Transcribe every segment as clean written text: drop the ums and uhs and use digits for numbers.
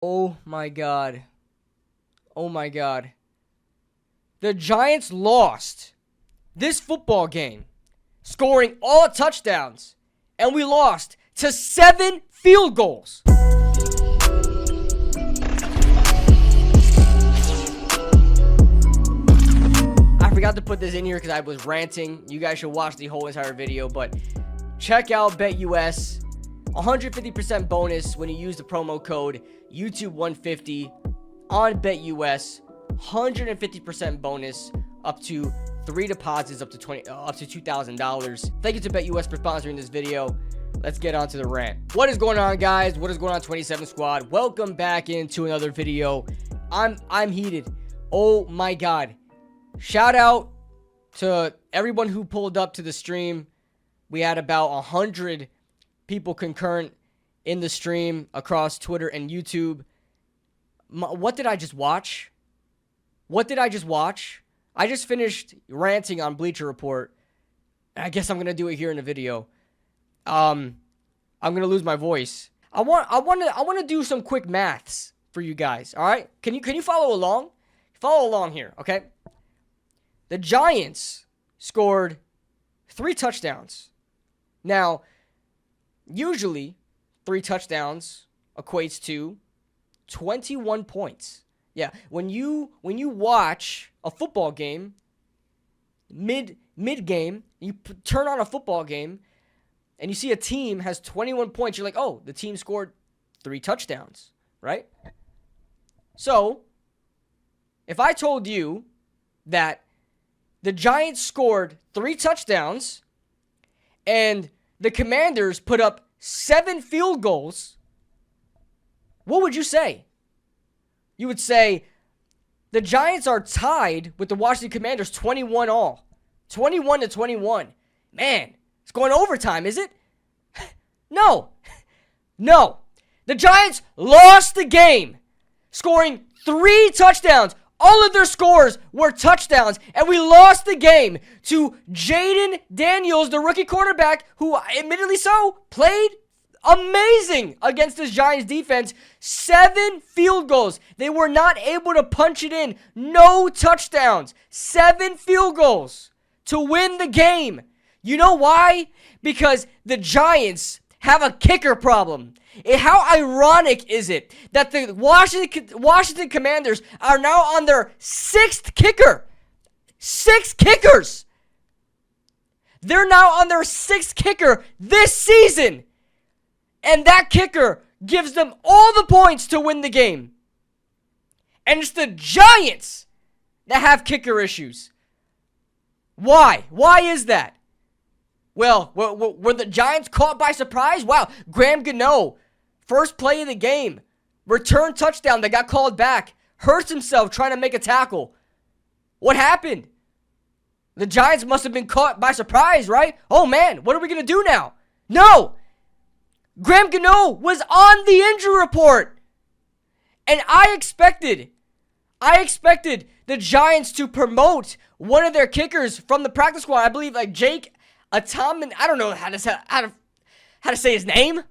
Oh my God. Oh my God. The Giants lost this football game, scoring all touchdowns, and we lost to 7 field goals. I forgot to put this in here because I was ranting. You guys should watch the whole entire video, but check out BetUS. 150% bonus when you use the promo code YouTube150 on BetUS. 150% bonus up to 3 deposits up to $2,000. Thank you to BetUS for sponsoring this video. Let's get on to the rant. What is going on, guys? What is going on, 27 Squad? Welcome back into another video. I'm heated. Oh my God. Shout out to everyone who pulled up to the stream. We had about 100 people concurrent in the stream across Twitter and YouTube. What did I just watch? I just finished ranting on Bleacher Report. I guess I'm gonna do it here in the video. I'm gonna lose my voice. I want to do some quick maths for you guys. All right? Can you follow along? Follow along here, okay? The Giants scored 3 touchdowns. Now, usually 3 touchdowns equates to 21 points. Yeah, when you watch a football game mid game, you turn on a football game and you see a team has 21 points, you're like, "Oh, the team scored 3 touchdowns," right? So, if I told you that the Giants scored 3 touchdowns and the Commanders put up 7 field goals, what would you say? You would say the Giants are tied with the Washington Commanders 21 all. 21-21. Man, it's going overtime, is it? No. No. The Giants lost the game, scoring 3 touchdowns. All of their scores were touchdowns, and we lost the game to Jaden Daniels, the rookie quarterback, who admittedly played amazing against this Giants defense. 7 field goals. They were not able to punch it in. No touchdowns. 7 field goals to win the game. You know why? Because the Giants have a kicker problem. How ironic is it that the Washington Commanders are now on their 6th kicker? 6 kickers. They're now on their 6th kicker this season. And that kicker gives them all the points to win the game. And it's the Giants that have kicker issues. Why? Why is that? Well, were the Giants caught by surprise? Wow, Graham Gano, first play of the game, return touchdown that got called back, hurts himself trying to make a tackle. What happened? The Giants must have been caught by surprise, right? Oh man, what are we going to do now? No! Graham Gano was on the injury report. And I expected the Giants to promote one of their kickers from the practice squad. I believe like Jake Ataman, I don't know how to say his name.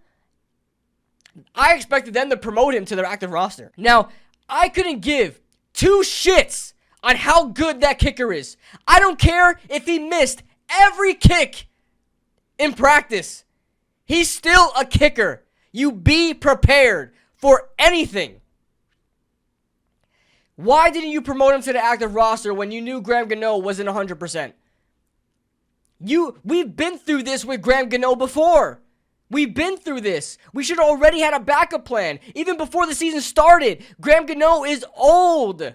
I expected them to promote him to their active roster. Now, I couldn't give 2 shits on how good that kicker is. I don't care if he missed every kick in practice. He's still a kicker. You be prepared for anything. Why didn't you promote him to the active roster when you knew Graham Gano wasn't 100%? We've been through this with Graham Gano before. We've been through this. We should have already had a backup plan. Even before the season started, Graham Gano is old.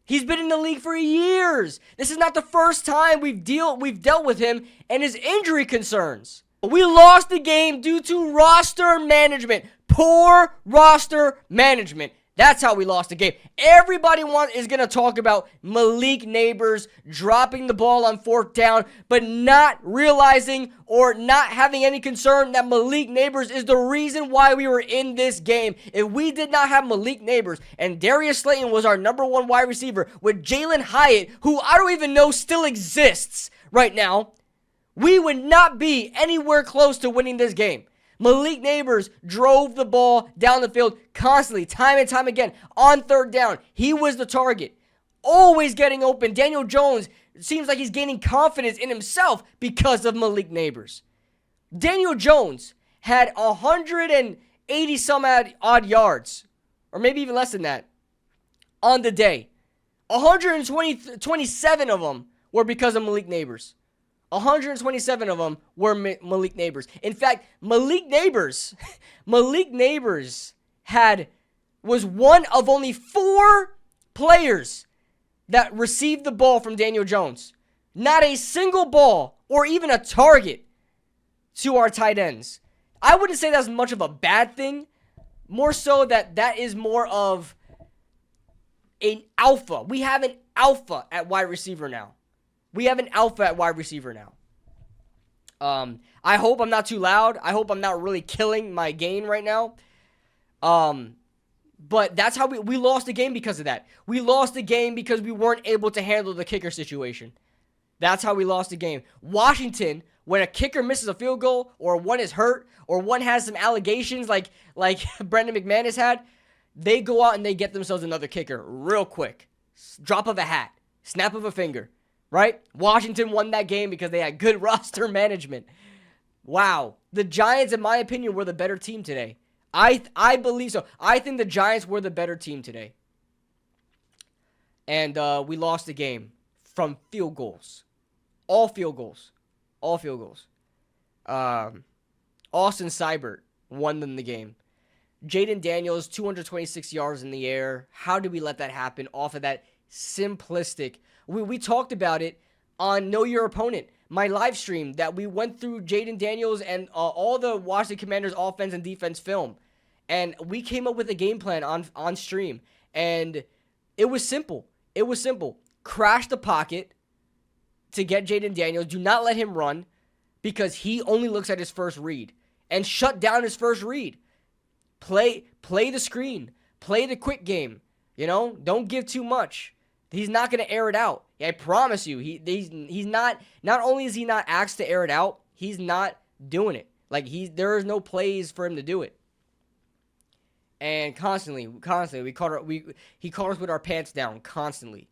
He's been in the league for years. This is not the first time we've dealt with him and his injury concerns. We lost the game due to roster management. Poor roster management. That's how we lost the game. Everybody is going to talk about Malik Nabers dropping the ball on 4th down, but not realizing or not having any concern that Malik Nabers is the reason why we were in this game. If we did not have Malik Nabers and Darius Slayton was our number 1 wide receiver with Jalen Hyatt, who I don't even know still exists right now, we would not be anywhere close to winning this game. Malik Nabers drove the ball down the field constantly, time and time again. On third down, he was the target. Always getting open. Daniel Jones seems like he's gaining confidence in himself because of Malik Nabers. Daniel Jones had 180 some odd yards, or maybe even less than that, on the day. 127 of them were because of Malik Nabers. 127 of them were Malik Nabers. In fact, Malik Nabers was one of only 4 players that received the ball from Daniel Jones. Not a single ball or even a target to our tight ends. I wouldn't say that's much of a bad thing. More so that is more of an alpha. We have an alpha at wide receiver now. I hope I'm not too loud. I hope I'm not really killing my gain right now. But that's how we lost the game because of that. We lost the game because we weren't able to handle the kicker situation. That's how we lost the game. Washington, when a kicker misses a field goal, or one is hurt, or one has some allegations like Brendan McManus had, they go out and they get themselves another kicker real quick. Drop of a hat. Snap of a finger. Right? Washington won that game because they had good roster management. Wow. The Giants, in my opinion, were the better team today. I believe so. I think the Giants were the better team today. And we lost the game from field goals. All field goals. Austin Seibert won them the game. Jaden Daniels, 226 yards in the air. How did we let that happen off of that simplistic? We talked about it on Know Your Opponent, my live stream, that we went through Jaden Daniels and all the Washington Commanders offense and defense film. And we came up with a game plan on stream. And it was simple. Crash the pocket to get Jaden Daniels. Do not let him run because he only looks at his first read. And shut down his first read. Play the screen. Play the quick game. You know, don't give too much. He's not going to air it out. I promise you. He's not only is he not asked to air it out, he's not doing it. Like there is no plays for him to do it. And constantly, he caught us with our pants down constantly.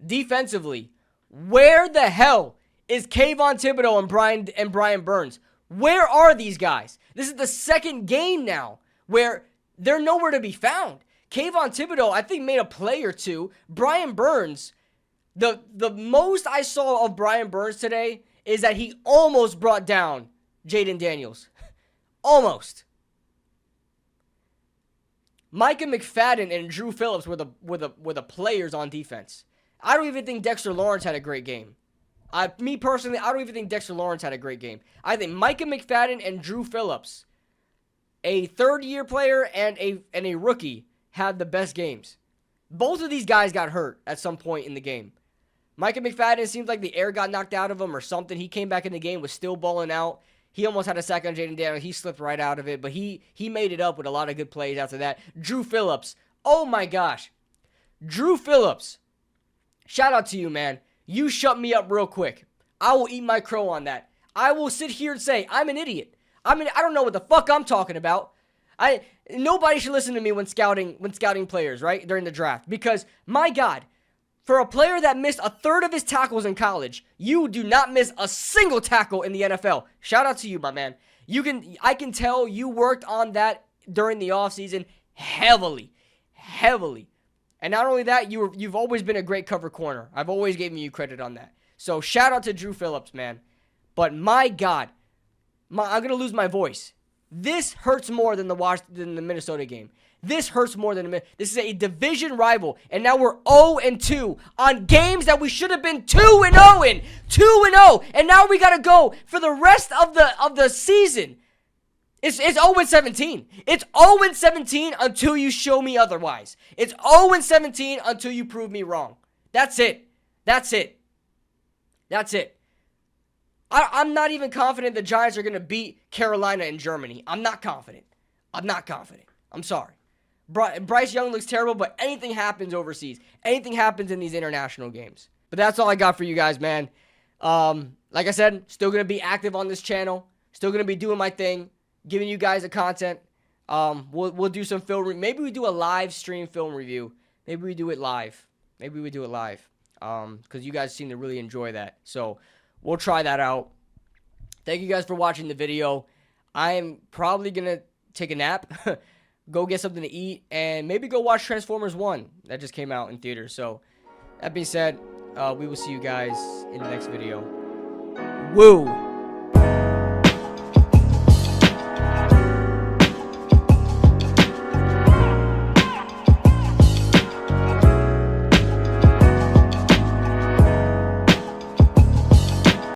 Defensively, where the hell is Kayvon Thibodeau and Brian Burns? Where are these guys? This is the second game now where they're nowhere to be found. Kayvon Thibodeau, I think, made a play or two. Brian Burns, the most I saw of Brian Burns today is that he almost brought down Jaden Daniels. Almost. Micah McFadden and Drew Phillips were the players on defense. I don't even think Dexter Lawrence had a great game. Me personally, I don't even think Dexter Lawrence had a great game. I think Micah McFadden and Drew Phillips, a third-year player and a rookie, had the best games. Both of these guys got hurt at some point in the game. Micah McFadden seems like the air got knocked out of him or something. He came back in the game, was still balling out. He almost had a sack on Jaden Daniels. He slipped right out of it, but he made it up with a lot of good plays after that. Drew Phillips. Oh my gosh. Drew Phillips. Shout out to you, man. You shut me up real quick. I will eat my crow on that. I will sit here and say, I'm an idiot. I don't know what the fuck I'm talking about. Nobody should listen to me when scouting players, right? During the draft. Because, my God, for a player that missed a third of his tackles in college, you do not miss a single tackle in the NFL. Shout out to you, my man. I can tell you worked on that during the offseason heavily. And not only that, you've always been a great cover corner. I've always given you credit on that. So shout out to Drew Phillips, man. But my God, I'm gonna lose my voice. This hurts more than the Minnesota game. This hurts more than this is a division rival, and now we're 0-2 on games that we should have been 2-0 in, 2-0, and now we gotta go for the rest of the season. It's 0-17. It's 0-17 until you show me otherwise. It's 0-17 until you prove me wrong. That's it. I'm not even confident the Giants are going to beat Carolina and Germany. I'm not confident. I'm sorry. Bryce Young looks terrible, but anything happens overseas. Anything happens in these international games. But that's all I got for you guys, man. Like I said, still going to be active on this channel. Still gonna be doing my thing, giving you guys the content. We'll do some film. Maybe we do a live stream film review. Maybe we do it live. Because you guys seem to really enjoy that. So we'll try that out. Thank you guys for watching the video. I'm probably gonna take a nap, go get something to eat, and maybe go watch Transformers 1 that just came out in theaters. So that being said, we will see you guys in the next video. Woo!